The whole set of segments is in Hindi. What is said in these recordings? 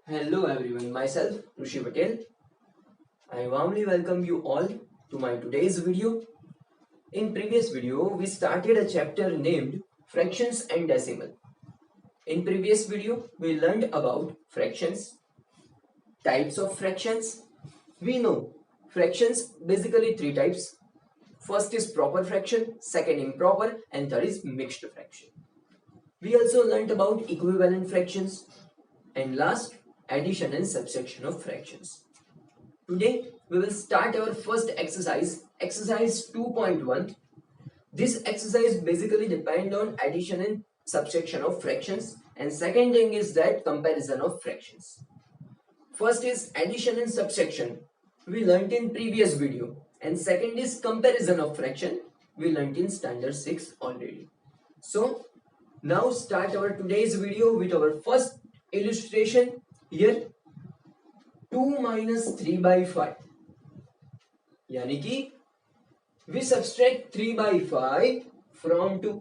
Hello everyone, myself Rishi Patel. I warmly welcome you all to my today's video. In previous video, we started a chapter named Fractions and Decimal. In previous video, we learned about fractions, types of fractions. We know fractions basically three types. First is proper fraction, second improper, and third is mixed fraction. We also learned about equivalent fractions, and last, addition and subtraction of fractions. Today, we will start our first exercise, exercise 2.1. This exercise basically depends on addition and subtraction of fractions, and second thing is that comparison of fractions. First is addition and subtraction. We learnt in previous video, and second is comparison of fraction. We learnt in standard 6 already. So, now start our today's video with our first illustration here. 2 minus 3 by 5 यानी कि we subtract 3 by 5 from 2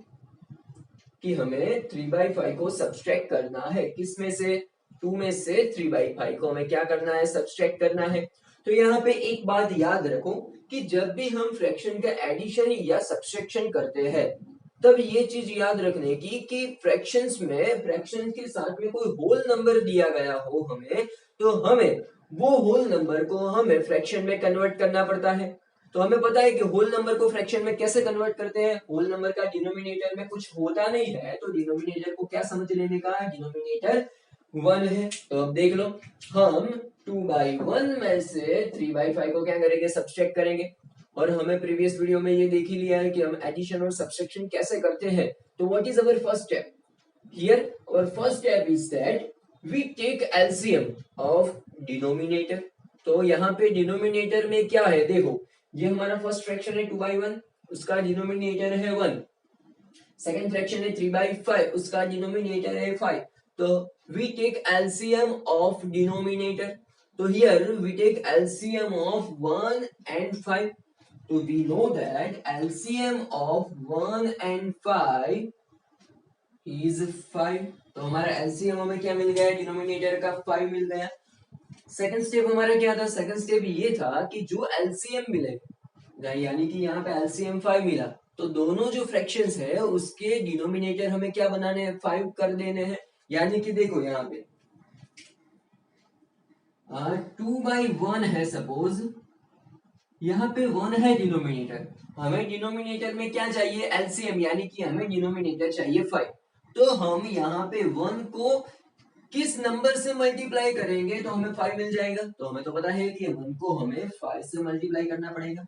कि हमें 3 by 5 को subtract करना है किस में से 2 में से 3 by 5 को हमें क्या करना है subtract करना है। तो यहाँ पे एक बात याद रखो कि जब भी हम फ्रैक्शन का एडिशन या सब्सट्रैक्शन करते हैं तब ये चीज याद रखने की कि फ्रैक्शंस में फ्रैक्शन के साथ में कोई होल नंबर दिया गया हो हमें तो हमें वो होल नंबर को हमें फ्रैक्शन में कन्वर्ट करना पड़ता है। तो हमें पता है कि होल नंबर को फ्रैक्शन में कैसे कन्वर्ट करते हैं। होल नंबर का डिनोमिनेटर में कुछ होता नहीं है तो डिनोमिनेटर को क्या समझ लेने का है, डिनोमिनेटर 1 है। तो अब देख लो हम 2/1 में से 3/5 को क्या करेंगे, सब्सट्रैक्ट करेंगे। और हमें प्रीवियस वीडियो में ये देख ही लिया है कि हम एडिशन और सब्सट्रैक्शन कैसे करते हैं। तो what is our first step here? Our first step is that we take LCM of denominator. तो यहाँ पे डिनोमिनेटर में क्या है, देखो ये हमारा फर्स्ट फ्रैक्शन है 2/1, उसका डिनोमिनेटर है 1। सेकंड फ्रैक्शन है 3/5, उसका डिनोमिनेटर है 5। तो we take LCM of denominator. तो here we take LCM of 1 and 5। तो we know that LCM of 1 and 5 is 5। तो हमारा LCM हमें क्या मिल गया, डिनोमिनेटर का 5 मिल गया। सेकंड स्टेप हमारा क्या था, सेकंड स्टेप ये था कि जो LCM मिले यानी कि यहाँ पे LCM 5 मिला तो दोनों जो फ्रैक्शंस है उसके डिनोमिनेटर हमें क्या बनाने हैं, 5 कर देने हैं। यानी कि देखो यहाँ पे 2/1 है सपोज, यहाँ पे 1 है डिनोमिनेटर, हमें डिनोमिनेटर में क्या चाहिए, एलसीएम, यानी कि हमें डिनोमिनेटर चाहिए 5। तो हम यहाँ पे 1 को किस नंबर से मल्टीप्लाई करेंगे तो हमें 5 मिल जाएगा। तो हमें तो पता है कि 1 को हमें 5 से मल्टीप्लाई करना पड़ेगा।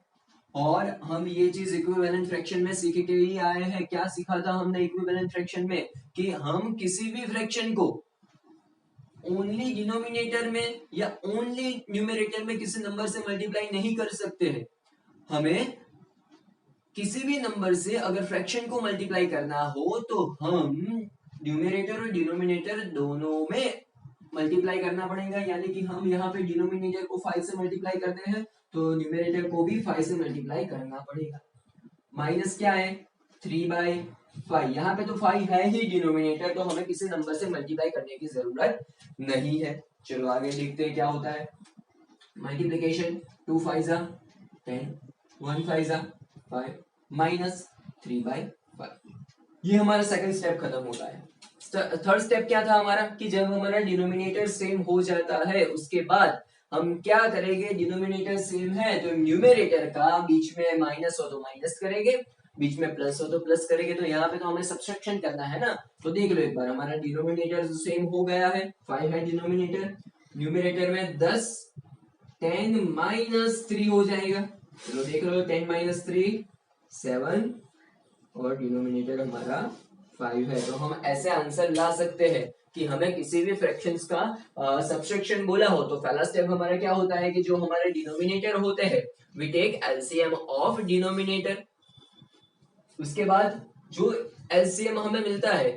और हम ये चीज इक्विवेलेंट फ्रैक्शन में सीख के ही आए हैं। क्या सीखा था हमने इक्विवेलेंट फ्रैक्शन में, कि हम किसी भी फ्रैक्शन को ओनली डिनोमिनेटर में या ओनली न्यूमरेटर में किसी नंबर से मल्टीप्लाई नहीं कर सकते हैं। हमें किसी भी नंबर से अगर फ्रैक्शन को मल्टीप्लाई करना हो तो हम न्यूमरेटर और डिनोमिनेटर दोनों में मल्टीप्लाई करना पड़ेगा। यानी कि हम यहाँ पे डिनोमिनेटर को 5 से मल्टीप्लाई करते हैं तो न्यूमरेटर को भी 5 से मल्टीप्लाई करना पड़ेगा। माइनस क्या है, 3/5। यहाँ पे तो 5 है ही डिनोमिनेटर, तो हमें किसी नंबर से मल्टीप्लाई करने की जरूरत नहीं है। चलो आगे देखते हैं क्या होता है। Multiplication 2 5 10, 1 5 5 minus 3/5। ये हमारा सेकंड स्टेप खत्म होता है। थर्ड स्टेप क्या था हमारा, कि जब हमारा डिनोमिनेटर सेम हो जाता है उसके बाद हम क्या करेंगे, डिनोमिनेटर सेम है तो न्यूमरेटर का बीच में माइनस हो तो माइनस करेंगे, बीच में प्लस हो तो प्लस करेंगे। तो यहाँ पे तो हमें सब्सट्रैक्शन करना है ना। तो देख लो एक बार, हमारा डिनोमिनेटर सेम हो गया है, 5 है डिनोमिनेटर, न्यूमरेटर में 10 10 माइनस 3 हो जाएगा। चलो देख लो 10 माइनस 3 7 और डिनोमिनेटर हमारा 5 है। तो हम ऐसे आंसर ला सकते हैं कि हमें किसी भी फ्रैक्शंस का सब्सट्रैक्शन बोला हो तो पहला स्टेप हमारा क्या होता है कि जो हमारे डिनोमिनेटर होते हैं we take LCM of denominator. उसके बाद जो एलसीएम हमें मिलता है,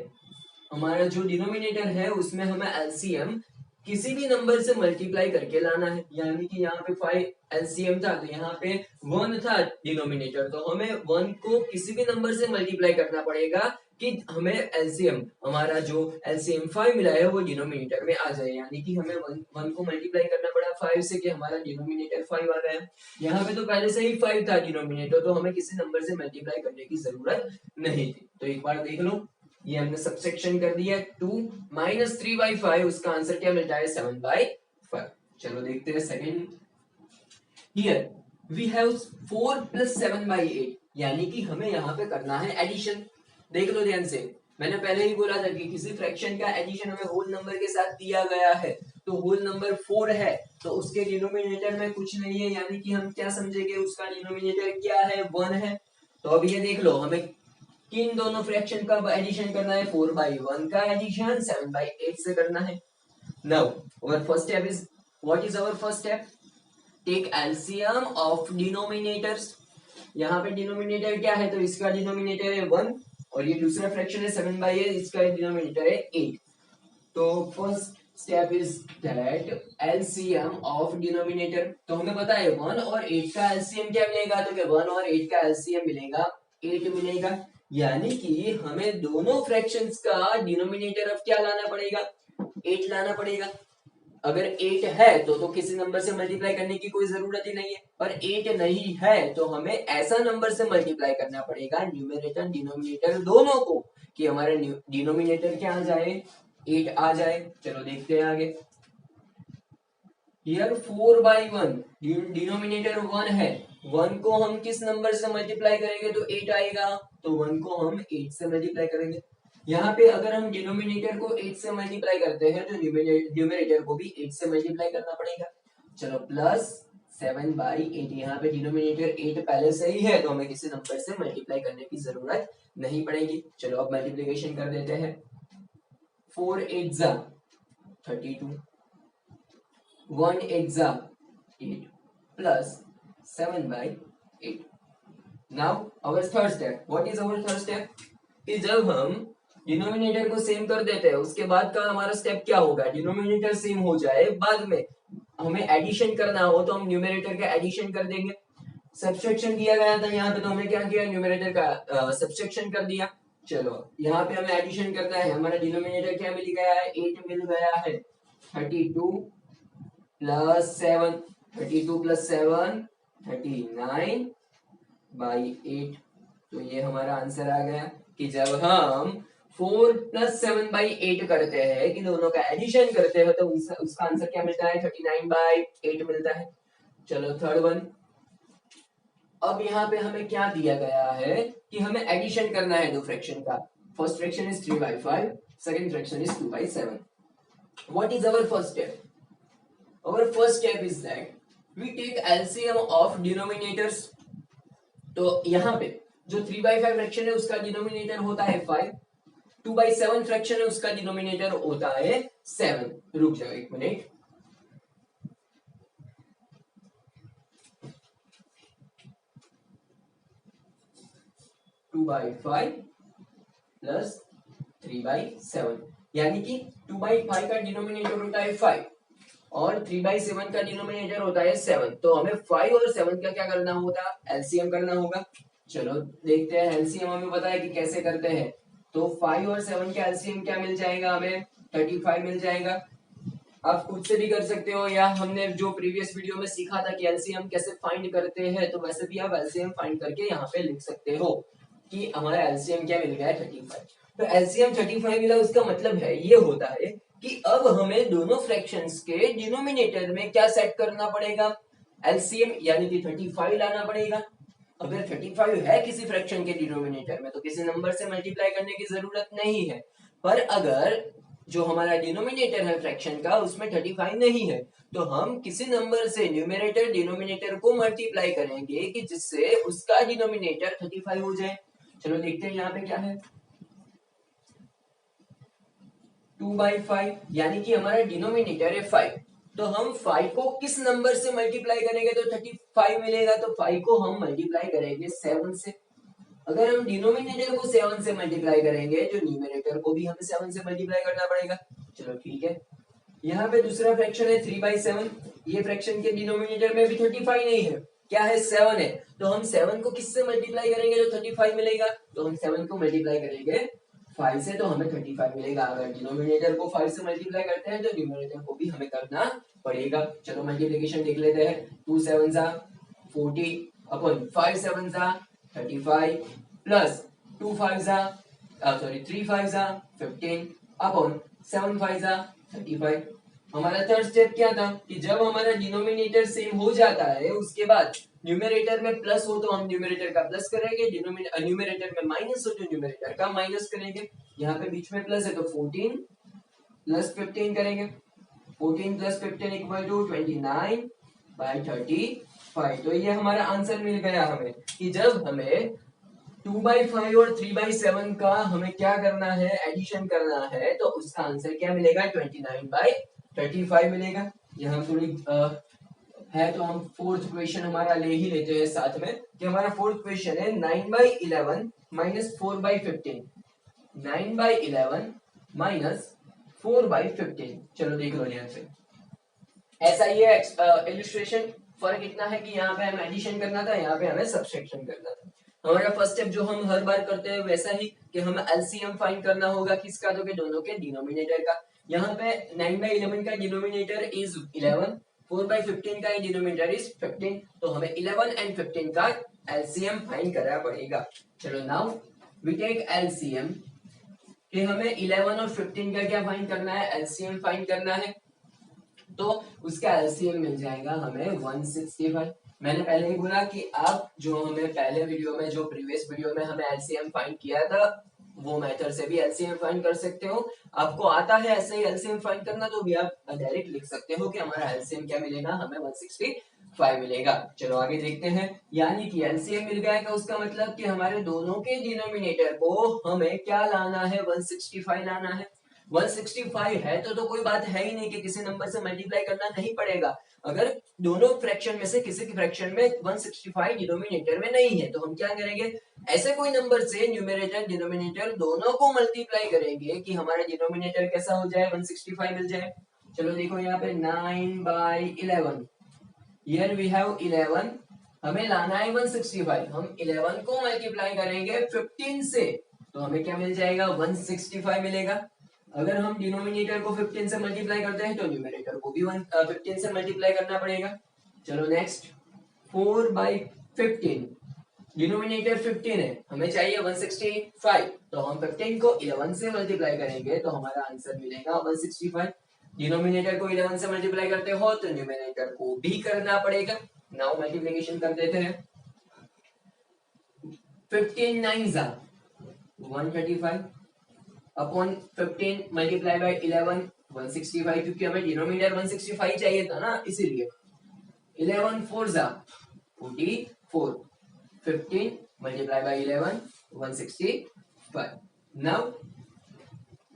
हमारा जो डिनोमिनेटर है उसमें हमें एलसीएम किसी भी नंबर से मल्टीप्लाई करके लाना है। यानी कि यहाँ पे 5 एलसीएम था तो यहाँ पे 1 था डिनोमिनेटर, तो हमें 1 को किसी भी नंबर से मल्टीप्लाई करना पड़ेगा कि हमें एलसीएम, हमारा जो एलसीएम 5 मिला है वो डिनोमिनेटर में आ जाए, यानी कि हमें 1 को मल्टीप्लाई करना पड़ा 5 से कि हमारा डिनोमिनेटर 5 आ गया। यहाँ पे तो पहले से ही 5 था डिनोमिनेटर, तो हमें किसी नंबर से मल्टीप्लाई करने की जरूरत नहीं थी। तो एक बार देख लो, ये हमने सबसेक्शन कर दिया 2 माइनस 3/5, उसका आंसर क्या मिलता है 7/5। चलो देखते हैं second. Here we have 4 plus 7/8, यानी कि हमें यहाँ पे करना है एडिशन। देख लो ध्यान से, मैंने पहले ही बोला था कि किसी फ्रैक्शन का एडिशन हमें होल नंबर के साथ दिया गया है, तो होल नंबर 4 है तो उसके डिनोमिनेटर में कुछ नहीं है, यानी कि हम क्या समझेंगे उसका डिनोमिनेटर क्या है 1 है। तो अब ये देख लो हमें किन दोनों फ्रैक्शन का एडिशन करना है, 4/1 का एडिशन 7/8 से करना है। Now our first step is, what is our first step, take LCM of denominators. यहाँ पे डिनोमिनेटर क्या है, तो इसका डिनोमिनेटर है 1 और ये दूसरा फ्रैक्शन है 7/8, इसका डिनोमिनेटर है 8। तो first step is that LCM of denominator, तो हमें पता है 1 और 8 का एलसीएम क्या मिलेगा, तो क्या 1 और 8 का एलसीएम मिलेगा 8 मिलेगा, यानी कि हमें दोनों फ्रैक्शंस का डिनोमिनेटर अब क्या लाना पड़ेगा 8 लाना पड़ेगा। अगर 8 है तो किसी नंबर से मल्टीप्लाई करने की कोई जरूरत ही नहीं है, और 8 नहीं है तो हमें ऐसा नंबर से मल्टीप्लाई करना पड़ेगा न्यूमरेटर डिनोमिनेटर दोनों को कि हमारा डिनोमिनेटर क्या आ जाए 8 आ जाए। चलो देखते हैं आगे। हियर 4/1, डिनोमिनेटर 1 है, 1 को हम किस नंबर से मल्टीप्लाई करेंगे तो 8 आएगा, तो 1 को हम 8 से मल्टीप्लाई करेंगे। यहाँ पे अगर हम डिनोमिनेटर को 8 से मल्टीप्लाई करते हैं तो न्यूमरेटर को भी 8 से मल्टीप्लाई करना पड़ेगा। चलो प्लस 7/8, यहाँ पे डिनोमिनेटर 8 पहले से ही है तो हमें किसी नंबर से मल्टीप्लाई करने की जरूरत नहीं पड़ेगी। चलो अब मल्टीप्लीकेशन कर देते हैं, 4 8 जा 32, 1 8 जा 8 plus 7/8। Now our third step, what is our third step, कि जब हम डिनोमिनेटर को सेम कर देते हैं उसके बाद का हमारा स्टेप क्या होगा, डिनोमिनेटर सेम हो जाए बाद में हमें एडिशन करना हो तो हम न्यूमरेटर का एडिशन कर देंगे। सब्सट्रैक्शन दिया गया था यहाँ पे तो हमने क्या किया न्यूमरेटर का सब्सट्रैक्शन कर दिया। चलो यहाँ पे हमें एडिशन करना है, हमारा डिनोमिनेटर क्या मिल गया है 8 मिल गया है, 32 प्लस 7, 32 प्लस 7 39/8। तो ये हमारा आंसर आ गया कि जब हम 4 प्लस 7/8 करते हैं कि दोनों का एडिशन करते हैं तो उसका आंसर क्या मिलता है 39/8 मिलता है। चलो थर्ड वन, अब यहाँ पे हमें क्या दिया गया है कि हमें एडिशन करना है दो फ्रैक्शन का। First fraction is 3/5, second fraction is 2/7। What is our first step, our first step is that we take LCM of denominators. तो यहाँ पे जो 3/5 फ्रैक्शन है उसका डिनोमिनेटर होता है 5, 2/7 फ्रैक्शन है उसका डिनोमिनेटर होता है 7। रुक जाओ एक minute, two by five plus 3/7, यानी कि 2/5 का डिनोमिनेटर होता है 5 और 3/7 का डिनोमिनेटर होता है 7। तो हमें 5 और 7 का क्या करना होगा एलसीएम करना होगा। चलो देखते हैं एलसीएम हमें पता है कि कैसे करते हैं। तो 5 और 7 का एलसीएम क्या मिल जाएगा हमें 35 मिल जाएगा। आप खुद से भी कर सकते हो या हमने जो प्रीवियस वीडियो में सीखा था कि एलसीएम कैसे फाइंड करते हैं तो वैसे भी आप एलसीएम फाइंड करके यहाँ पे लिख सकते हो कि हमारा एलसीएम क्या मिल गया है 35। तो एलसीएम 35 मिला, उसका मतलब है ये होता है कि अब हमें दोनों फ्रैक्शंस के डिनोमिनेटर में क्या सेट करना पड़ेगा एलसीएम, यानी कि 35 लाना पड़ेगा। अगर 35 है किसी फ्रैक्शन के डिनोमिनेटर में तो किसी नंबर से मल्टीप्लाई करने की जरूरत नहीं है, पर अगर जो हमारा डिनोमिनेटर है फ्रैक्शन का उसमें 35 नहीं है तो हम किसी नंबर से न्यूमरेटर डिनोमिनेटर को मल्टीप्लाई करेंगे कि जिससे उसका डिनोमिनेटर 35 हो जाए। चलो देखते हैं यहाँ पे क्या है 2/5, यानी कि हमारा डिनोमिनेटर है 5, तो हम 5 को किस नंबर से मल्टीप्लाई करेंगे तो 35 मिलेगा, तो 5 को हम मल्टीप्लाई करेंगे 7 से। अगर हम डिनोमिनेटर को 7 से मल्टीप्लाई करेंगे तो न्यूमरेटर को भी हमें 7 से मल्टीप्लाई करना पड़ेगा। चलो ठीक है, यहाँ पे दूसरा फ्रैक्शन है 3/7, ये फ्रैक्शन के डिनोमिनेटर में भी 35 नहीं है, क्या है 7 है, तो हम 7 को किससे मल्टीप्लाई करेंगे तो 35 मिलेगा, तो हम 7 को मल्टीप्लाई करेंगे 5 से तो हमें 35 मिलेगा। अगर डिनोमिनेटर को 5 से मल्टीप्लाई करते हैं तो न्यूमरेटर को भी हमें करना पड़ेगा। चलो मल्टीप्लिकेशन देख लेते हैं। 2 7 40 अपॉन 5 7 35 प्लस 2 5 3 5 15 अपॉन 7 5 35। हमारा थर्ड स्टेप क्या था कि जब हमारा डिनोमिनेटर सेम हो जाता है उसके बाद न्यूमरेटर में प्लस हो तो हम न्यूमरेटर का प्लस करेंगे, न्यूमरेटर में माइनस हो तो न्यूमरेटर का माइनस करेंगे। यहाँ पे बीच में प्लस है तो 14 प्लस 15 करेंगे। 14 प्लस 15 इक्वल टू 29/35। तो ये हमारा आंसर मिल गया हमें कि जब हमें 2/5 और 3/7 का हमें क्या करना है, एडिशन करना है, तो उसका आंसर क्या मिलेगा 29/35 मिलेगा। यहाँ थोड़ी है तो हम फोर्थ क्वेश्चन हमारा ले ही लेते हैं साथ में कि हमारा फोर्थ क्वेश्चन है 9/11 माइनस 4/15। 9/11 माइनस 4/15। चलो देख लो यहाँ से ऐसा ही है इलस्ट्रेशन। फर्क इतना है कि यहाँ पे हमें एडिशन करना था, यहाँ पे हमें सब्सट्रैक्शन करना था। हमारा फर्स्ट स्टेप जो हम हर बार करते हैं वैसा ही कि हमें एलसीएम फाइंड करना होगा किसका, तो कि दोनों के डिनोमिनेटर का। यहाँ पे 9/11 का डिनोमिनेटर इज 11, 4/15 का डिनोमिनेटर इज 15, तो हमें 11 एंड 15 का एलसीएम फाइंड करना पड़ेगा। चलो नाउ वी टेक एलसीएम कि हमें 11 और 15 का क्या फाइंड करना है, एलसीएम फाइंड करना है। तो उसका एलसीएम मिल जाएगा हमें 165। मैंने पहले ही बोला कि आप जो हमें पहले वीडियो में, जो प्रीवियस वीडियो में हमें एलसीएम फाइंड किया था, वो मेथड से भी एलसीएम फाइंड कर सकते हो। आपको आता है ऐसे ही एलसीएम फाइंड करना तो भी आप डायरेक्ट लिख सकते हो कि हमारा एलसीएम क्या मिलेगा, हमें 165 मिलेगा। चलो आगे देखते हैं। यानी कि एलसीएम मिल गया का उसका मतलब कि हमारे दोनों के डिनोमिनेटर को हमें क्या लाना है, 165 लाना है। 165 है तो कोई बात है ही नहीं कि किसी नंबर से मल्टीप्लाई करना नहीं पड़ेगा। अगर दोनों फ्रैक्शन में से किसी के फ्रैक्शन में 165 डिनोमिनेटर में नहीं है तो हम क्या करेंगे, ऐसे कोई नंबर से न्यूमरेटर डिनोमिनेटर दोनों को मल्टीप्लाई करेंगे कि हमारा डिनोमिनेटर कैसा हो जाए, 165 मिल जाए। चलो देखो यहाँ पे 9/11, हियर वी हैव 11, हमें लाना है 165। हम 11 को मल्टीप्लाई करेंगे 15 से तो हमें क्या मिल जाएगा, 165 मिलेगा। अगर हम डिनोमिनेटर को 15 से मल्टीप्लाई करते हैं तो न्यूमरेटर को भी 15 से मल्टीप्लाई करना पड़ेगा। चलो नेक्स्ट 4/15, डिनोमिनेटर 15 है, हमें चाहिए 165, तो हम 15 को 11 से मल्टीप्लाई करेंगे तो हमारा आंसर मिलेगा 165। डिनोमिनेटर को 11 से मल्टीप्लाई करते हो तो न्यूमरेटर को भी करना पड़ेगा। नाउ मल्टीप्लिकेशन कर देते हैं। 15 9 135 अपॉन 15 मल्टीप्लाई बाय 11 165, क्योंकि हमें डिनोमिनेटर 165 चाहिए था ना, इसीलिए 11 4 44, 15 multiply by 11 165। Now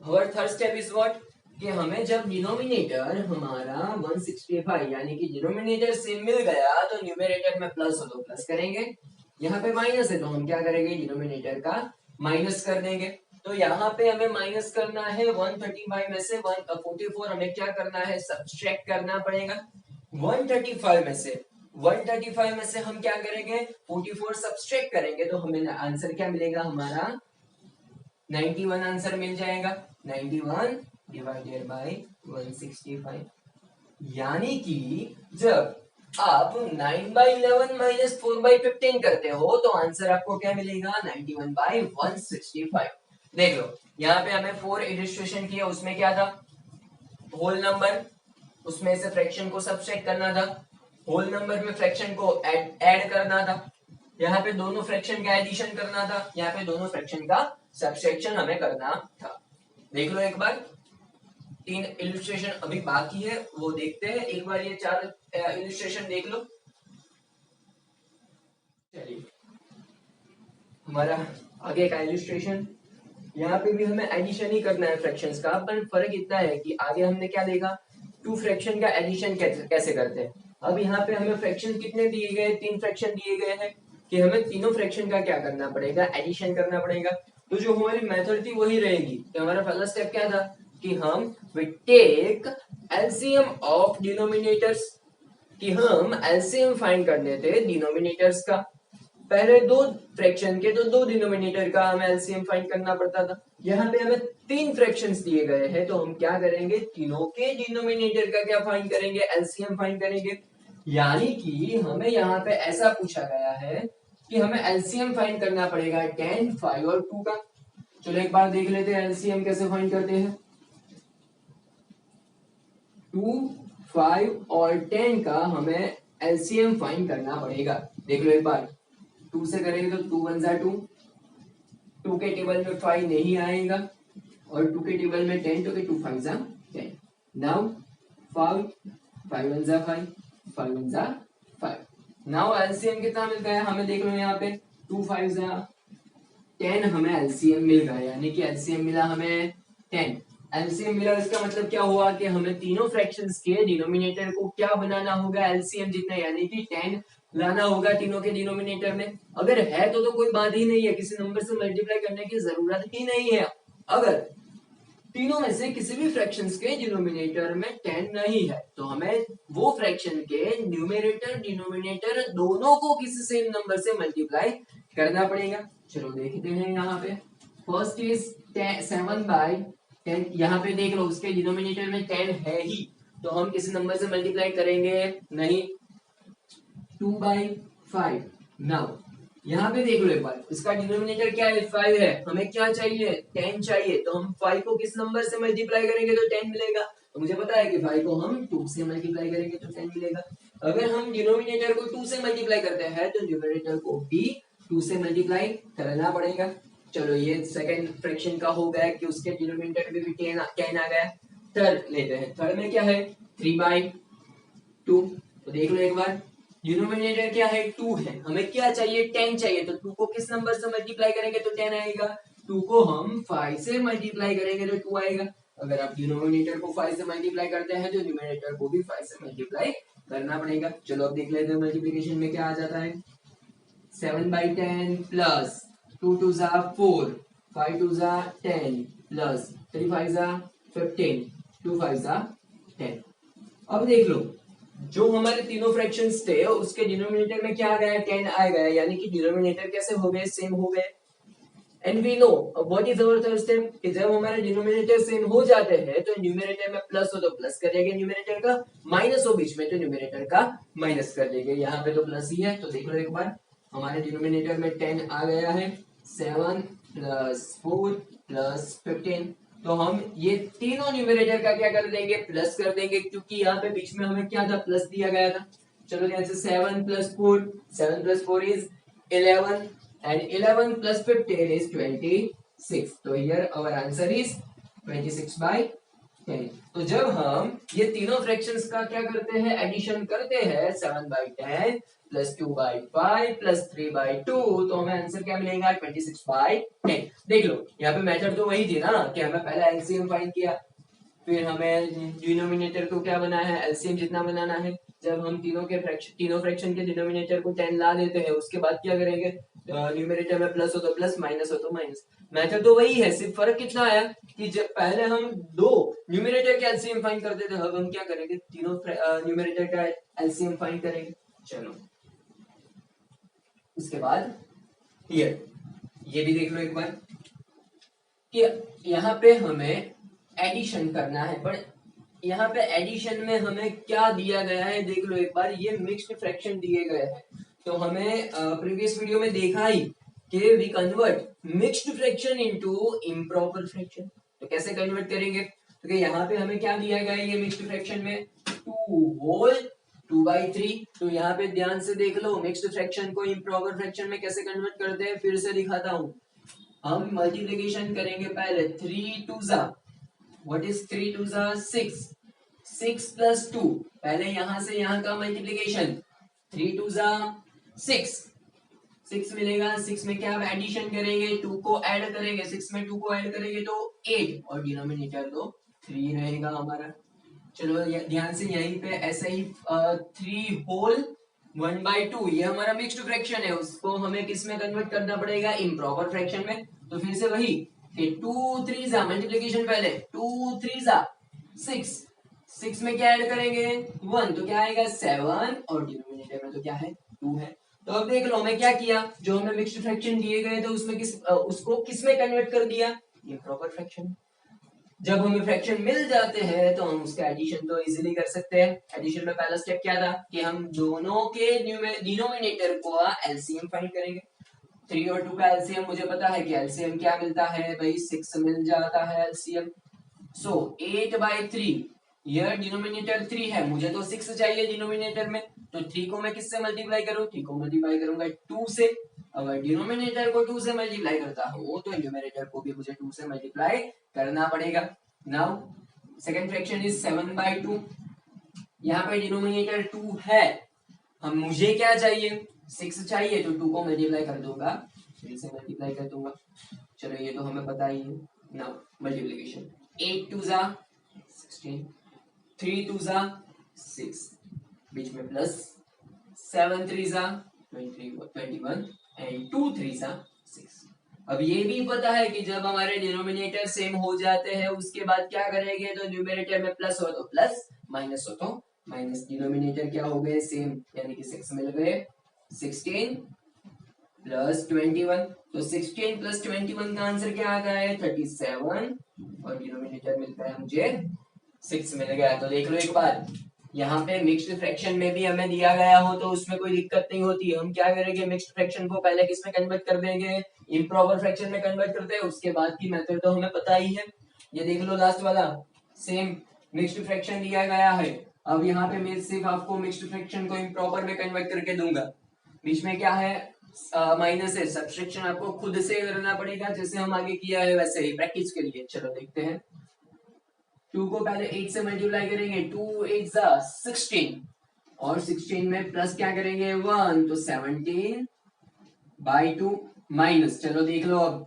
our third step is what, कि हमें जब डिनोमिनेटर हमारा 165 यानी कि डिनोमिनेटर सेम मिल गया तो न्यूमरेटर में प्लस हो तो प्लस करेंगे, यहाँ पे माइनस है तो हम क्या करेंगे, डिनोमिनेटर का माइनस कर देंगे। तो यहाँ पे हमें माइनस करना है 135 में से 144, हमें क्या करना है, सब्सट्रैक्ट करना पड़ेगा। 135 में से हम क्या करेंगे, 44 सब्सट्रैक्ट करेंगे तो हमें आंसर क्या मिलेगा, हमारा 91 आंसर मिल जाएगा। 91 डिवाइडेड बाय 165, यानी कि जब आप 9/11 माइनस 4/15 करते हो तो आंसर आपको क्या मिलेगा, 91/165। देख लो यहाँ पे हमें 4 इलस्ट्रेशन किया, उसमें क्या था, होल नंबर, उसमें से फ्रैक्शन को सब्सट्रैक्ट करना था, होल नंबर में फ्रैक्शन को ऐड करना था, यहाँ पे दोनों फ्रैक्शन का एडिशन करना था, यहाँ पे दोनों फ्रैक्शन का सब्सट्रैक्शन हमें करना था। देख लो एक बार, 3 इलस्ट्रेशन अभी बाकी है वो देखते हैं एक बार, ये 4 इलस्ट्रेशन देख लो। चलिए हमारा आगे का इलस्ट्रेशन, यहाँ पे भी हमें एडिशन ही करना है फ्रैक्शंस का, पर फर्क इतना है कि आगे हमने क्या देखा, 2 फ्रैक्शन का एडिशन कैसे करते हैं। अब यहाँ पे हमें फ्रैक्शन कितने दिए गए, 3 फ्रैक्शन दिए गए हैं कि हमें तीनों फ्रैक्शन का क्या करना पड़ेगा, एडिशन करना पड़ेगा। तो जो हमारी मेथड थी वही रहेगी कि हमारा पहला स्टेप क्या था कि हम we take LCM of denominators, कि हम एलसीएम फाइंड करने थे डिनोमिनेटर्स का। पहले दो फ्रैक्शन के तो दो डिनोमिनेटर का हमें एलसीएम फाइंड करना पड़ता था। यहाँ पे हमें तीन फ्रैक्शंस दिए गए हैं, तो हम क्या करेंगे, तीनों के डिनोमिनेटर का क्या फाइंड करेंगे, एलसीएम फाइंड करेंगे। यानी कि हमें यहाँ पे ऐसा पूछा गया है कि हमें एलसीएम फाइंड करना पड़ेगा 10, 5 और 2 का। चलो एक बार देख लेते हैं एलसीएम कैसे फाइंड करते हैं। 2, 5 और 10 का हमें एलसीएम फाइंड करना पड़ेगा। देख लो एक बार, 2 से करेंगे तो 2 1 जा 2, 2 के टेबल में 5 नहीं आएगा और 2 के टेबल में 10, तो 2 5 जा 10। नाउ 5 5 1 जा 5, 5 1 जा 5। नाउ एलसीएम कितना मिल गया हमें, देख लो यहाँ पे 2 5 जा 10 हमें एलसीएम मिल गया, यानी कि एलसीएम मिला हमें 10। एलसीएम मिला, इसका मतलब क्या हुआ कि हमें तीनों फ्रैक्शंस के डिनोमिनेटर को क्या बनाना होगा, एलसीएम जितना, यानी कि 10 लाना होगा तीनों के डिनोमिनेटर में। अगर है तो कोई बात ही नहीं है, किसी नंबर से मल्टीप्लाई करने की जरूरत ही नहीं है। अगर तीनों में से किसी भी फ्रैक्शंस के डिनोमिनेटर में 10 नहीं है तो हमें वो फ्रैक्शन के न्यूमरेटर डिनोमिनेटर दोनों को किसी सेम नंबर से मल्टीप्लाई करना पड़ेगा। चलो देखते हैं यहाँ पे। फर्स्ट इज 7/10, यहाँ पे देख लो उसके डिनोमिनेटर में 10 है ही, तो हम किसी नंबर से मल्टीप्लाई करेंगे नहीं। 2/5। नाउ यहाँ पे देख लो एक बार, इसका डिनोमिनेटर क्या है, 5 है, हमें क्या चाहिए, 10 चाहिए, तो हम 5 को किस नंबर से मल्टीप्लाई करेंगे तो 10 मिलेगा। तो मुझे पता है कि 5 को हम 2 से मल्टीप्लाई करेंगे तो 10 मिलेगा। अगर हम डिनोमिनेटर को 2 से मल्टीप्लाई करते हैं तो न्यूमरेटर को भी 2 से मल्टीप्लाई करना पड़ेगा। चलो ये सेकंड फ्रैक्शन का हो गया कि उसके डिनोमिनेटर में भी 10 आ गया। थर्ड लेते हैं, थर्ड में क्या है, 3/2। तो देख लो एक बार, डिनोमिनेटर क्या है, 2 है, हमें क्या चाहिए, 10 चाहिए, तो 2 को किस नंबर से मल्टीप्लाई करेंगे तो 10 आएगा। 2 को हम 5 से मल्टीप्लाई करेंगे तो 2 आएगा। अगर आप डिनोमिनेटर को 5 से मल्टीप्लाई करते हैं तो न्यूमरेटर को भी 5 से मल्टीप्लाई करना पड़ेगा। चलो अब देख लेते हैं मल्टीप्लिकेशन में क्या आ जाता है। 7/10 प्लस 2 2 जा 4, 5 2 जा 10 प्लस 3 5 जा 15, 2 5 जा 10। अब देख लो, जो हमारे तीनों फ्रैक्शंस थे उसके डिनोमिनेटर में क्या आ गया, 10 आ गया, यानी कि डिनोमिनेटर कैसे हो गए, सेम हो गए। And we know what is our third step, कि जब हमारे डिनोमिनेटर सेम हो जाते हैं तो न्यूमरेटर में प्लस हो तो प्लस कर देंगे न्यूमरेटर का, माइनस हो बीच में तो न्यूमरेटर का माइनस कर देंगे। यहाँ पे तो प्लस ही है, तो देख लो एक बार, हमारे डिनोमिनेटर में 10 आ गया है, 7 प्लस 4 प्लस 15। तो हम ये तीनों न्यूमरेटर का क्या कर देंगे, प्लस कर देंगे, क्योंकि यहाँ पे बीच में हमें क्या था, प्लस दिया गया था। चलो यहाँ से 7 plus 4, 7 plus 4 is 11 and 11 plus 15 is 26. तो here our answer is 26/10। तो जब हम ये तीनों फ्रैक्शंस का क्या करते हैं, एडिशन करते हैं, 7/10 प्लस 2/5 प्लस 3/2, तो हमें आंसर क्या मिलेगा, 26/10। देख लो यहाँ पे मेथड तो वही थी ना, कि हमें पहले एलसीएम फाइंड किया, फिर हमें डिनोमिनेटर को क्या बनाना है, एलसीएम जितना बनाना है। जब हम तीनों फ्रैक्शन के डिनोमिनेटर को 10 ला देते हैं, उसके बाद क्या करेंगे, न्यूमरेटर में प्लस हो तो प्लस, माइनस हो तो माइनस। मेथड तो वही है, सिर्फ फर्क कितना आया कि जब पहले हम दो न्यूमरेटर का एलसीएम फाइंड करते थे, अब हम क्या करेंगे, तीनों न्यूमरेटर का एलसीएम फाइंड करेंगे। चलो उसके बाद ये भी देख लो एक बार कि यहाँ पे हमें एडिशन करना है, पर यहाँ पे एडिशन में हमें क्या दिया गया है, देख लो एक बार, ये मिक्स्ड फ्रैक्शन दिए गए हैं। तो हमें प्रीवियस वीडियो में देखा ही कि we convert mixed fraction into improper fraction. तो कैसे कन्वर्ट करेंगे, तो यहाँ पे हमें क्या दिया गया है, ये मिक्स्ड फ्रैक्शन में 2 होल 2/3। तो यहाँ पे ध्यान से देख लो, मिक्स्ड फ्रैक्शन को इम्प्रॉपर फ्रैक्शन में कैसे कन्वर्ट करते हैं, फिर से दिखाता हूँ। हम मल्टीप्लिकेशन करेंगे पहले, 3 2 जा, व्हाट इज 3 2 जा 6, 6 प्लस 2, पहले यहां से यहां का मल्टीप्लिकेशन, 3 2 जा 6, 6 मिलेगा, 6 में क्या एडिशन करेंगे, 2 को ऐड करेंगे, 6 में 2 को ऐड करेंगे तो 8, और डिनोमिनेटर तो 3 रहेगा हमारा। चलो ध्यान से यहीं पे ऐसे ही 3 होल 1/2, ये हमारा मिक्स्ड फ्रैक्शन है, उसको हमें किस में कन्वर्ट करना पड़ेगा, इम्प्रॉपर फ्रैक्शन में। तो फिर से वही कि 2 3 जा, मल्टीप्लिकेशन पहले, 2 3 जा 6, 6 में क्या ऐड करेंगे, 1, तो क्या आएगा 7, और डिनोमिनेटर में तो क्या है, 2 है। तो अब देख लो हमें क्या किया, जो हमें मिक्स्ड फ्रैक्शन दिए गए थे उसमें उसको किस में कन्वर्ट कर दिया, इम्प्रॉपर फ्रैक्शन। जब हमें फ्रैक्शन मिल जाते हैं तो हम उसका एडिशन तो इजीली कर सकते हैं। एडिशन में पहला स्टेप क्या था कि हम दोनों के डिनोमिनेटर को एलसीएम फाइंड करेंगे। 3 और 2 का एलसीएम मुझे पता है कि एलसीएम क्या मिलता है भाई, 6 मिल जाता है एलसीएम। सो 8/3, यह डिनोमिनेटर 3 है, मुझे तो 6 चाहिए डिनोमिनेटर में, तो 3 को मैं किससे मल्टीप्लाई करूं, 3 को मल्टीप्लाई करूंगा 2 से। अगर डिनोमिनेटर को 2 से मल्टीप्लाई करता हूं तो न्यूमरेटर को भी मुझे 2 से मल्टीप्लाई करना पड़ेगा। नाउ सेकंड फ्रैक्शन इज 7/2, यहाँ पे डिनोमिनेटर 2 है, हम मुझे क्या चाहिए 6 चाहिए, तो 2 को मल्टीप्लाई कर दूंगा, 3 से मल्टीप्लाई कर दूंगा। चलो ये तो हमें पता ही है। नाउ मल्टीप्लिकेशन, 8 2 जा 16, 3 2 जा 6, बीच में प्लस, 7 3 जा 21 एंड 2 3 जा 6। अब ये भी पता है कि जब हमारे डिनोमिनेटर सेम हो जाते हैं उसके बाद क्या करेंगे, तो न्यूमरेटर में प्लस हो तो प्लस, माइनस हो तो माइनस। डिनोमिनेटर क्या हो गए सेम, यानी कि 6 मिल गए, 16 प्लस 21, तो 16 प्लस 21 का आंसर क्या आता है 37, और डिनोमिनेटर मिलता है मुझे 6 मिल गया। तो देख लो एक बार, यहाँ पे मिक्स्ड फ्रैक्शन में भी हमें दिया गया हो तो उसमें कोई दिक्कत नहीं होती, हम क्या करेंगे मिक्स्ड फ्रैक्शन को पहले किस में कन्वर्ट कर देंगे, इम्प्रॉपर फ्रैक्शन में कन्वर्ट करते हैं, उसके बाद की मेथड तो हमें पता ही है। ये देख लो लास्ट वाला, सेम मिक्स्ड फ्रैक्शन दिया गया है, अब यहाँ पे मैं सिर्फ आपको मिक्स्ड फ्रैक्शन को इम्प्रॉपर में कन्वर्ट करके दूंगा। बीच में क्या है माइनस है, सब्सट्रैक्शन आपको खुद से करना पड़ेगा जैसे हम आगे किया है वैसे ही प्रैक्टिस के लिए। चलो देखते हैं, 2 को पहले 8 से मल्टीप्लाई करेंगे, 2 8 जा 16, और 16 में प्लस क्या करेंगे 1, तो 17/2 माइनस, चलो देख लो अब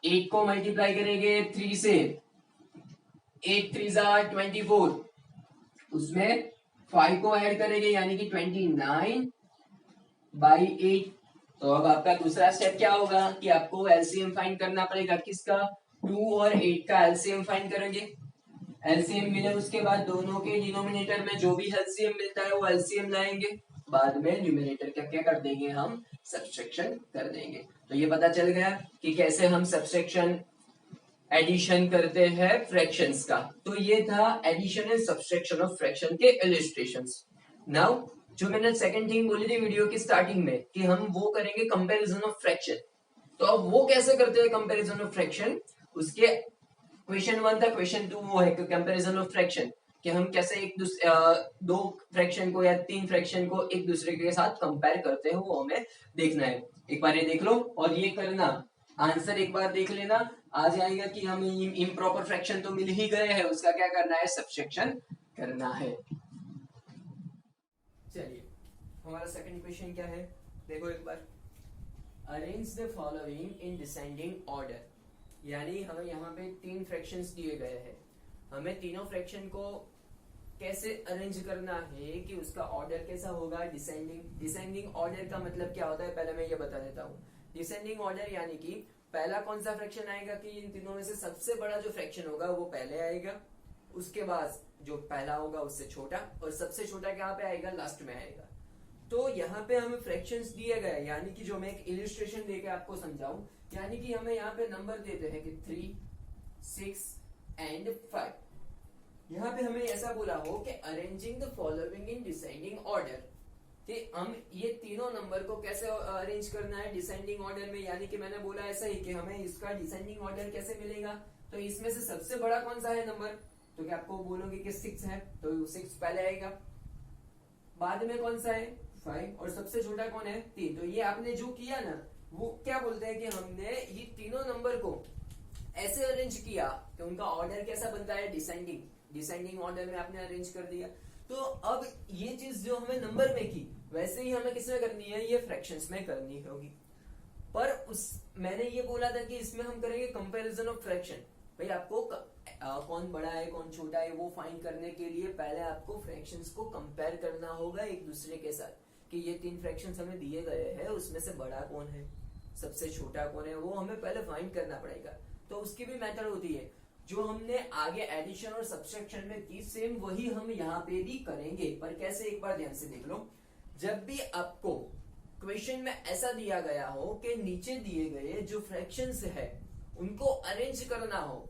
8 को मल्टीप्लाई करेंगे 3 से, 8 3 जा 24, उसमें 5 को ऐड करेंगे यानी कि 29/8। तो अब आपका दूसरा स्टेप क्या होगा कि आपको एलसीएम फाइंड करना पड़ेगा, किसका 2 और 8 का एलसीएम फाइंड करेंगे। एलसीएम मिले उसके बाद दोनों के डिनोमिनेटर में जो भी एलसीएम मिलता है वो एलसीएम लाएंगे, बाद में न्यूमरेटर क्या क्या कर देंगे हम सब्सट्रैक्शन कर देंगे। तो ये पता चल गया कि कैसे हम सब्सट्रैक्शन एडिशन करते हैं फ्रैक्शंस का। तो ये था addition and subtraction of fraction के इलस्ट्रेशंस। नाउ जो मैंने सेकंड थिंग बोली थी वीडियो की स्टार्टिंग में कि हम वो करेंगे कंपैरिजन ऑफ फ्रैक्शन, तो अब वो कैसे करते हैं कंपैरिजन ऑफ फ्रैक्शन, उसके क्वेश्चन 1 था, क्वेश्चन 2 वो है कंपैरिजन ऑफ फ्रैक्शन, कि हम कैसे दो फ्रैक्शन को या 3 फ्रैक्शन को एक दूसरे के साथ कंपेयर करते हैं, वो हमें देखना है। एक बार ये देख लो और ये करना, आंसर एक बार देख लेना, आ जाएगा कि हमें इम्प्रॉपर फ्रैक्शन तो मिल ही गए हैं, उसका क्या करना है सब्सट्रैक्शन करना है। चलिए हमारा सेकंड क्वेश्चन क्या है, देखो एक बार, arrange the following in descending order, यानी हमें यहाँ पे 3 फ्रैक्शंस दिए गए हैं, हमें तीनों फ्रैक्शन को कैसे अरेंज करना है कि उसका ऑर्डर कैसा होगा, डिसेंडिंग। डिसेंडिंग ऑर्डर का मतलब क्या होता है पहले मैं ये बता देता हूँ। डिसेंडिंग ऑर्डर यानी कि पहला कौन सा फ्रैक्शन आएगा कि इन तीनों में से सबसे बड़ा जो फ्रैक्शन होगा वो पहले आएगा, उसके बाद जो पहला होगा उससे छोटा, और सबसे छोटा क्या पे आएगा लास्ट में आएगा। तो यहाँ पे हमें फ्रैक्शंस दिए गए, यानी कि जो मैं एक इलिस्ट्रेशन देके आपको समझाऊं, यानी कि हमें यहाँ पे नंबर देते हैं कि 3 6 एंड 5। यहाँ पे हमें ऐसा बोला हो कि arranging the following in descending order, कि हम ये तीनों नंबर को कैसे अरेंज करना है डिसेंडिंग ऑर्डर में, यानी कि मैंने बोला ऐसा ही कि हमें इसका डिसेंडिंग ऑर्डर कैसे मिलेगा, तो इसमें से सबसे बड़ा कौन सा है नंबर, तो क्या आपको बोलोगे कि 6 है, तो 6 पहले आएगा, बाद में कौन सा है 5, और सबसे छोटा कौन है 3। तो ये आपने जो किया ना, वो क्या बोलते हैं कि हमने ये तीनों नंबर को ऐसे अरेंज किया कि उनका ऑर्डर कैसा बनता है डिसेंडिंग, डिसेंडिंग ऑर्डर में आपने अरेंज कर दिया। तो अब ये चीज जो हमें नंबर में की वैसे ही हमें किसमें करनी है, ये फ्रैक्शंस में करनी होगी। पर मैंने ये बोला था कि इसमें हम करेंगे कंपैरिजन ऑफ फ्रैक्शन। भाई आपको कौन बड़ा है कौन छोटा है वो फाइंड करने के लिए पहले आपको फ्रैक्शंस को कंपेयर करना होगा एक दूसरे के साथ, कि ये 3 फ्रैक्शंस हमें दिए गए हैं, उसमें से बड़ा कौन है सबसे छोटा कौन है, वो हमें पहले फाइंड करना पड़ेगा। तो उसकी भी मेथड होती है जो हमने आगे एडिशन और सब्सट्रैक्शन में की, सेम वही हम यहाँ पे भी करेंगे। पर कैसे, एक बार ध्यान से देख लो, जब भी आपको क्वेश्चन में ऐसा दिया गया हो कि नीचे दिए गए जो फ्रैक्शंस है उनको अरेंज करना हो,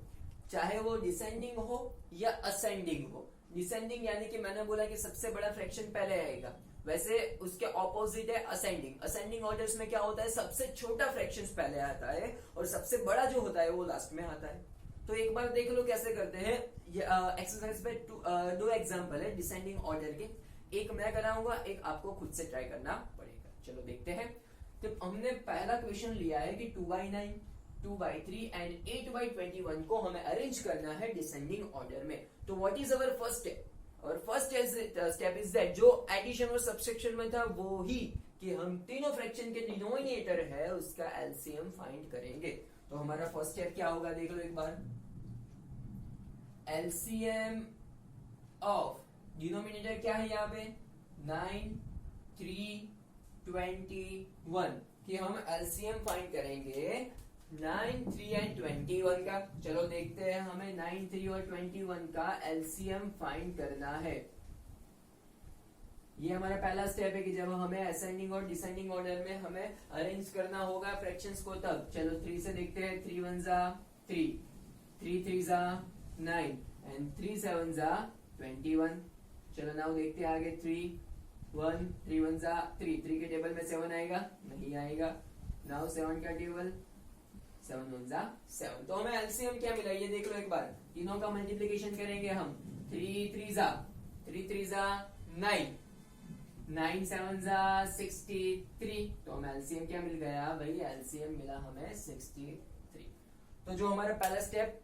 चाहे वो डिसेंडिंग हो या असेंडिंग हो। डिसेंडिंग यानी कि मैंने बोला कि सबसे बड़ा फ्रैक्शन पहले आएगा, वैसे उसके ऑपोजिट है असेंडिंग। असेंडिंग ऑर्डर्स में क्या होता है, सबसे छोटा फ्रैक्शन पहले आता है और सबसे बड़ा जो होता है वो लास्ट में आता है। तो एक बार देख लो कैसे करते हैं। ये एक्सरसाइज पे दो एग्जांपल है डिसेंडिंग ऑर्डर के, एक मैं कराऊंगा, एक आपको खुद से ट्राई करना पड़ेगा। चलो देखते हैं। तो हमने पहला क्वेश्चन लिया है कि 2/9, 2/3 एंड 8/21 को हमें अरेंज करना है डिसेंडिंग ऑर्डर में। तो what is our first step? और फर्स्ट स्टेप इज दैट जो एडिशन और सब्सट्रैक्शन में था वो ही कि हम तीनों फ्रैक्शन के डिनोमिनेटर है उसका एलसीएम फाइंड करेंगे। तो हमारा फर्स्ट स्टेप क्या होगा, देख लो एक बार। एलसीएम ऑफ डिनोमिनेटर क्या है यहाँ पे 9, 3, 21 कि हम एलसीएम फाइंड करेंगे 9, 3 एंड 21 का। चलो देखते हैं, हमें 9, 3 और 21 का एलसीएम फाइंड करना है। ये हमारा पहला स्टेप है कि जब हमें असेंडिंग और डिसेंडिंग ऑर्डर में हमें अरेंज करना होगा फ्रैक्शंस को तब। चलो 3 से देखते हैं, 3 1 जा 3, 3 3 जा 9 एंड 3 7 जा 21। चलो नाउ देखते हैं आगे 3 1, 3 1 जा 3, 3 के टेबल में 7 आएगा नहीं आएगा। नाउ 7 का टेबल 7 1 जा 7। तो हमें एलसीएम क्या मिला ये देख लो एक बार। तीनों का मल्टीप्लिकेशन करेंगे हम, 3 3 जा 9, 9 7 जा 63। तो हमें एलसीएम क्या मिल गया भाई, एलसीएम मिला हमें 63। तो जो हमारा पहला स्टेप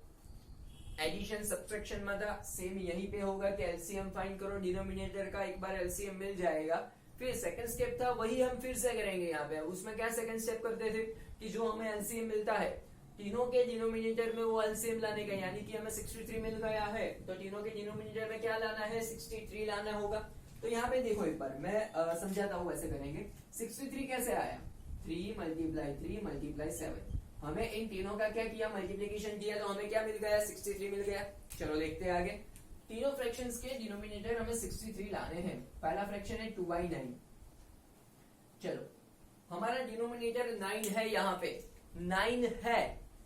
एडिशन सब्सट्रैक्शन में था सेम यहीं पे होगा कि एलसीएम फाइंड करो डिनोमिनेटर का, एक बार एलसीएम मिल जाएगा। फिर सेकंड स्टेप था वही हम फिर से करेंगे यहाँ पे। उसमें क्या सेकंड स्टेप करते थे कि जो हमें एलसीएम मिलता है तीनों के डिनोमिनेटर में वो एलसीएम लाने का, यानी कि हमें 63 मिल गया है तो तीनों के डिनोमिनेटर में क्या लाना है 63 लाना होगा। तो यहाँ पे देखो एक बार मैं समझाता हूँ ऐसे करेंगे। 63 कैसे आया, 3 × 3 × 7। हमें इन तीनों का क्या किया, मल्टीप्लिकेशन किया तो हमें क्या मिल गया 63 मिल गया। चलो देखते हैं आगे। तीनों फ्रैक्शंस के डिनोमिनेटर हमें 63 लाने हैं। पहला फ्रैक्शन है 2/9। चलो हमारा डिनोमिनेटर 9 है, यहाँ पे 9 है,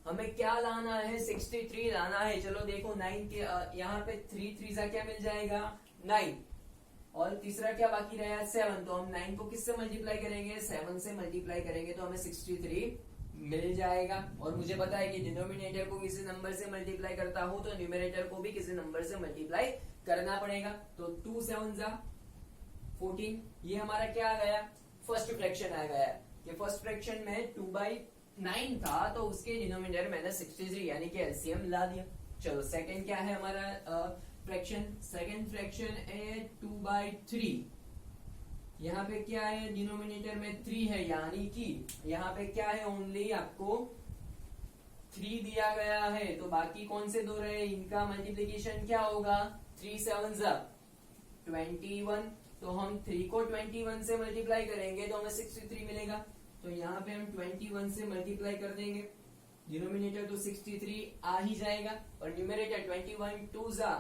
हमें क्या लाना है 63 लाना है। चलो देखो 9 के यहाँ पे 3 3 जा क्या मिल जाएगा 9 और तीसरा क्या बाकी रहा 7। तो हम 9 को किससे मल्टीप्लाई करेंगे 7 से मल्टीप्लाई करेंगे तो हमें 63 मिल जाएगा। और मुझे पता है कि डिनोमिनेटर को किसी नंबर से मल्टीप्लाई करता हूं तो न्यूमरेटर को भी किसी नंबर से मल्टीप्लाई करना पड़ेगा। तो 2 7 जा 14, ये हमारा क्या आ गया फर्स्ट फ्रैक्शन आ गया कि फर्स्ट फ्रैक्शन में 2/9 था तो उसके डिनोमिनेटर मैंने 63 यानी कि एलसीएम ला दिया। चलो सेकंड क्या है हमारा फ्रैक्शन, सेकंड फ्रैक्शन है 2/3। यहाँ पे क्या है डिनोमिनेटर में 3 है यानी कि यहाँ पे क्या है ओनली आपको 3 दिया गया है तो बाकी कौन से दो रहे इनका मल्टीप्लिकेशन क्या होगा 3 7 जा 21। तो हम 3 को 21 से मल्टीप्लाई करेंगे तो हमें 63 मिलेगा। तो यहाँ पे हम 21 से मल्टीप्लाई कर देंगे, डिनोमिनेटर तो 63 आ ही जाएगा और न्यूमरेटर 21 2 जा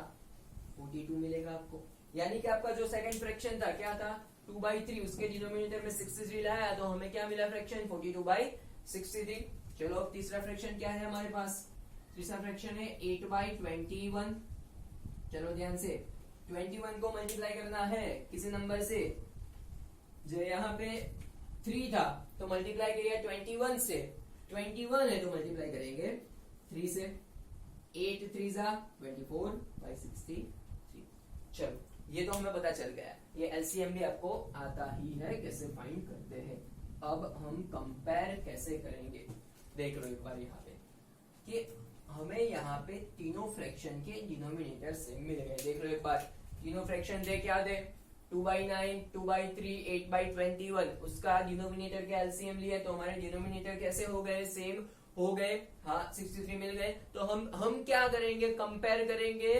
42 मिलेगा आपको। यानी कि आपका जो सेकंड फ्रैक्शन था क्या था 2/3, उसके डिनोमिनेटर में 63 लाया तो हमें क्या मिला फ्रैक्शन 42/63। चलो अब तीसरा फ्रैक्शन क्या है हमारे पास, तीसरा फ्रैक्शन है 8/21। चलो ध्यान से 21 को मल्टीप्लाई करना है किसी नंबर से, जो यहाँ पे 3 था तो मल्टीप्लाई करिए 21 से, 21 है तो मल्टीप्लाई करेंगे 3 से। 8 3 जा 24/63। चलो ये तो हमें पता चल गया, ये एलसीएम भी आपको आता ही है कैसे फाइंड करते हैं। अब हम कंपेयर कैसे करेंगे देख लो एक बार यहाँ पे कि हमें यहाँ पे तीनों फ्रैक्शन के डिनोमिनेटर सेम मिल गए। देख लो एक बार तीनों फ्रैक्शन दे क्या दे 2/9, 2/3, 8/21, उसका डिनोमिनेटर के एलसीएम लिया तो हमारे डिनोमिनेटर कैसे हो गए सेम हो गए। हाँ 63 मिल गए। तो हम क्या करेंगे कंपेयर करेंगे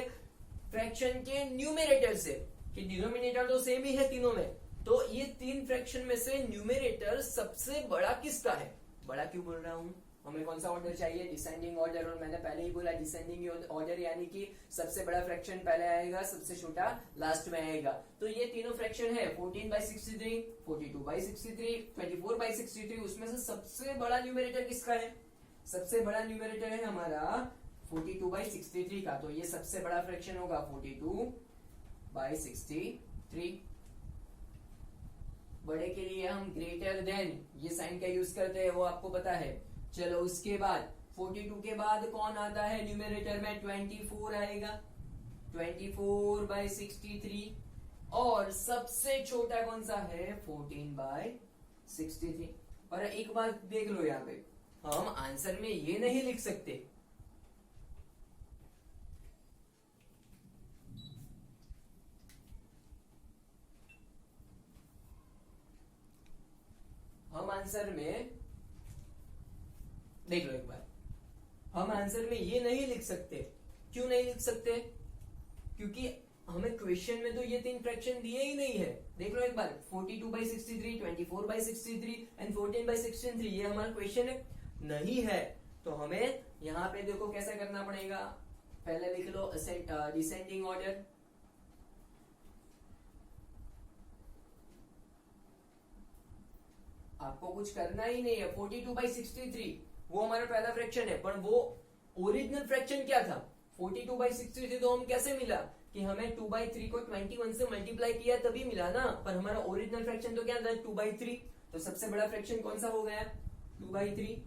फ्रैक्शन के न्यूमरेटर से कि डिनोमिनेटर तो सेम ही है तीनों में, तो ये तीन फ्रैक्शन में से न्यूमरेटर सबसे बड़ा किसका है। बड़ा क्यों बोल रहा हूं, हमें कौन सा ऑर्डर चाहिए, डिसेंडिंग ऑर्डर। और मैंने पहले ही बोला डिसेंडिंग ऑर्डर यानी कि सबसे बड़ा फ्रैक्शन पहले आएगा, सबसे छोटा लास्ट में आएगा। तो ये तीनों फ्रैक्शन है 14/63, 42/63, 24/63। उसमें से सबसे बड़ा न्यूमरेटर किसका है, सबसे बड़ा न्यूमरेटर है हमारा 42/63 का। तो ये सबसे बड़ा फ्रैक्शन होगा 42/63। बड़े के लिए हम ग्रेटर देन ये साइन का यूज करते हैं, वो आपको पता है। चलो उसके बाद 42 के बाद कौन आता है न्यूमरेटर में, 24 आएगा, 24/63। और सबसे छोटा कौन सा है, 14/63। और एक बात देख लो, यहाँ पे हम आंसर में ये नहीं लिख सकते, हम आंसर में देख लो एक बार, हम आंसर में ये नहीं लिख सकते। क्यों नहीं लिख सकते, क्योंकि हमें क्वेश्चन में तो ये तीन फ्रैक्शन दिए ही नहीं है। देख लो एक बार, 42/63, 24/63 एंड 14/63 ये हमारा क्वेश्चन नहीं है। तो हमें यहाँ पे देखो कैसा करना पड़ेगा, पहले लिख लो डिसेंडिंग ऑर्डर। आपको कुछ करना ही नहीं है, 42/63 वो हमारा पहला फ्रैक्शन है, पर वो ओरिजिनल फ्रैक्शन क्या था 42/63। तो हम कैसे मिला कि हमें 2/3 को 21 से मल्टीप्लाई किया तभी मिला ना, पर हमारा ओरिजिनल फ्रैक्शन तो क्या था 2/3। तो सबसे बड़ा फ्रैक्शन कौन सा हो गया 2/3।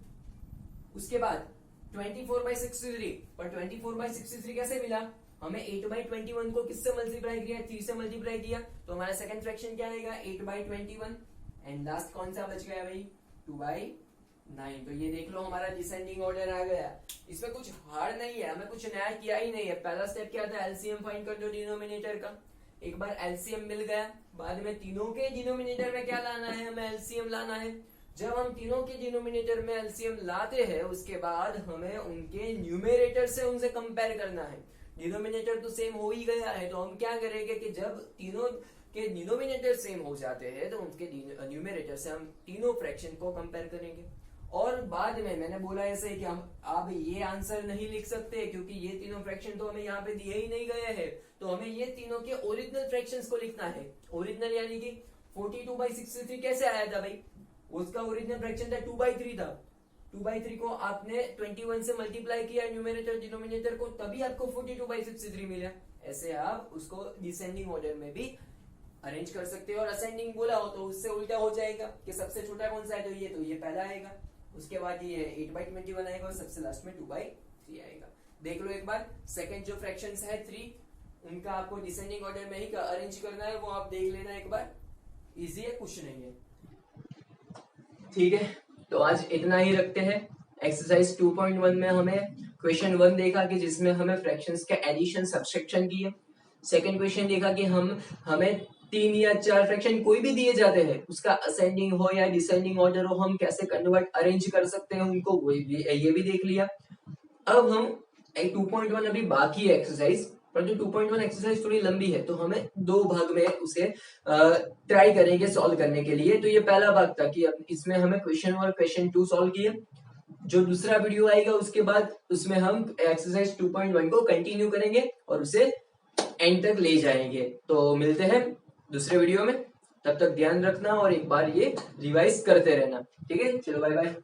उसके बाद 24/63, पर 24/63 कैसे मिला, हमें 8/21 को किससे मल्टीप्लाई किया, 3 से मल्टीप्लाई किया। तो हमारा सेकंड फ्रैक्शन क्या आएगा 8/21। एंड लास्ट कौन सा बच गया भाई 2/9। तो ये देख लो हमारा डिसेंडिंग ऑर्डर आ गया। इसमें कुछ हार्ड नहीं है, हमें कुछ नया किया ही नहीं है। पहला स्टेप क्या था, एलसीएम फाइंड कर दो डिनोमिनेटर का। एक बार एलसीएम मिल गया, बाद में तीनों के डिनोमिनेटर में क्या लाना है, हमें एलसीएम लाना है। जब हम तीनों के डिनोमिनेटर में एलसीएम लाते हैं, उसके बाद हमें उनके न्यूमरेटर से उनसे कंपेयर करना है। डिनोमिनेटर तो सेम हो ही गया है, तो हम क्या करेंगे कि जब तीनों के डिनोमिनेटर सेम हो जाते हैं तो उनके न्यूमरेटर से हम तीनों फ्रैक्शन को कंपेयर करेंगे। और बाद में मैंने बोला ऐसे कि हम अब ये आंसर नहीं लिख सकते, क्योंकि ये तीनों फ्रैक्शन तो हमें यहाँ पे दिए ही नहीं गए हैं। तो हमें ये तीनों के ओरिजिनल फ्रैक्शंस को लिखना है। ओरिजिनल यानी कि 42/63 कैसे आया था भाई, उसका ओरिजिनल फ्रैक्शन था 2/3 था। 2/3 को आपने 21 से मल्टीप्लाई किया न्यूमरेटर डिनोमिनेटर को, तभी आपको 42/63 मिला। ऐसे आप उसको डिसेंडिंग ऑर्डर में भी अरेंज कर सकते हो। और असेंडिंग बोला हो तो उससे उल्टा हो जाएगा कि सबसे छोटा कौन सा है, तो ये पहला आएगा, उसके बाद ये 8/21 आएगा और सबसे लास्ट में 2/3 आएगा। देख लो एक बार, सेकंड जो फ्रैक्शंस है 3, उनका आपको डिसेंडिंग ऑर्डर में ही अरेंज करना है, वो आप देख लेना एक बार, इजी है, कुछ नहीं है। ठीक है, तो आज इतना ही रखते हैं। एक्सरसाइज 2.1 में हमें क्वेश्चन 1 देखा कि जिसमें हमें फ्रैक्शंस के एडिशन सब्सट्रैक्शन किए। सेकंड क्वेश्चन देखा कि हमें 3 या 4 फ्रैक्शन कोई भी दिए जाते हैं, उसका असेंडिंग हो या डिसेंडिंग ऑर्डर हो, हम कैसे कन्वर्ट अरेंज कर सकते हैं उनको, ये भी देख लिया। अब हम 2.1 अभी बाकी है एक्सरसाइज, पर जो 2.1 एक्सरसाइज थोड़ी लंबी है, तो हमें 2 भाग में उसे ट्राई करेंगे सॉल्व करने के लिए। तो ये पहला भाग था कि इसमें हमें क्वेश्चन 1 और क्वेश्चन 2 सॉल्व किए। जो दूसरा वीडियो आएगा उसके बाद उसमें हम एक्सरसाइज 2.1 को कंटिन्यू करेंगे और उसे एंड तक ले जाएंगे। तो मिलते हैं दूसरे वीडियो में, तब तक ध्यान रखना और एक बार ये रिवाइज करते रहना। ठीक है, चलो बाय बाय।